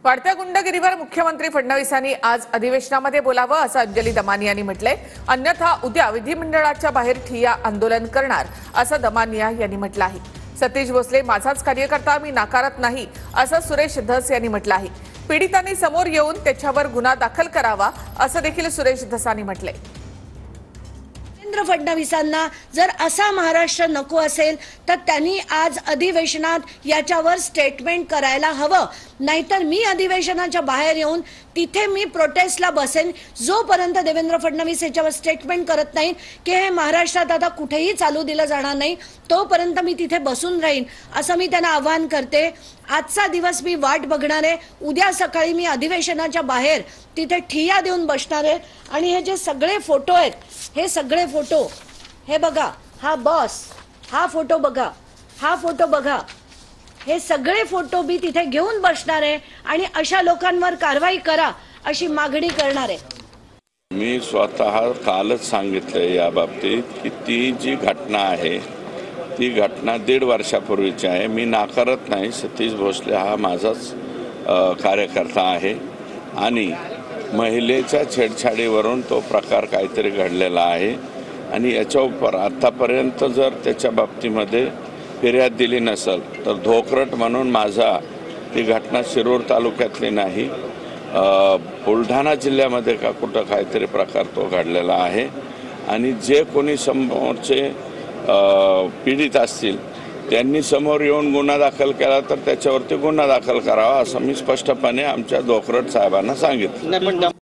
वाढत्या गुंडगिरीवर मुख्यमंत्री फडणवीसांनी आज अधिवेशनामध्ये बोलावं असं अंजली दमानिया यांनी म्हटलंय। अन्यथा उद्या विधिमंडळाच्या बाहेर ठिय्या आंदोलन करणार असं दमानिया यांनी म्हटलं आहे। सतीश भोसले माझाच कार्यकर्ता, मी नाकारत नाही असं सुरेश धस यांनी म्हटलं आहे। पीडितांनी समोर येऊन त्याच्यावर गुन्हा दाखल करावा असं देखील सुरेश धसांनी म्हटलंय। देवेंद्र फडणवीसांना जर असा महाराष्ट्र नको असेल तर त्यांनी आज अधिवेशनात याच्यावर स्टेटमेंट करायला हवं, नाहीतर मी अधिवेशनाच्या बाहेर येऊन तिथे मी प्रोटेस्टला बसेन जोपर्यंत देवेंद्र फडणवीस याच्यावर स्टेटमेंट करत नाहीत की हे महाराष्ट्रात आता कुठेही चालू दिलं जाणार नाही, तोपर्यंत मी तिथे बसून राहीन असं मी त्यांना आवाहन करते। आजचा दिवस मी वाट बघणार आहे, उद्या सकाळी मी अधिवेशनाच्या बाहेर तिथे ठिय्या देऊन बसणार आहे। आणि हे जे सगळे फोटो आहेत, हे सगळे फोटो, हे बघा, हा बॉस, हा फोटो बघा, हा फोटो बघा, हे सगळे फोटो मी तिथे घेऊन बसणार आहे आणि अशा लोकांवर कारवाई करा अशी मागणी करणार आहे। मी स्वतः कालच सांगितलंय या बाबतीत की ती जी घटना आहे ती घटना 1.5 वर्षापूर्वीची आहे। मी नाकारत नाही, सतीश भोसले हा माझाच कार्यकर्ता आहे आणि महिलेच्या छेडछाडीवरून तो प्रकार काहीतरी घडलेला आहे आणि याच्या आतापर्यंत जर त्याच्या बाबतीमध्ये फिर्याद दिली नसेल तर धोकरट म्हणून माझा ती घटना शिरूर तालुक्यातली नाही, बुलढाणा जिल्ह्यामध्ये का कुठं काहीतरी प्रकार तो घडलेला आहे आणि जे कोणी समोरचे पीडित असतील त्यांनी समोर येऊन गुन्हा दाखल केला तर त्याच्यावरती गुन्हा दाखल करावा असं मी स्पष्टपणे आमच्या धोकरट साहेबांना सांगितलं।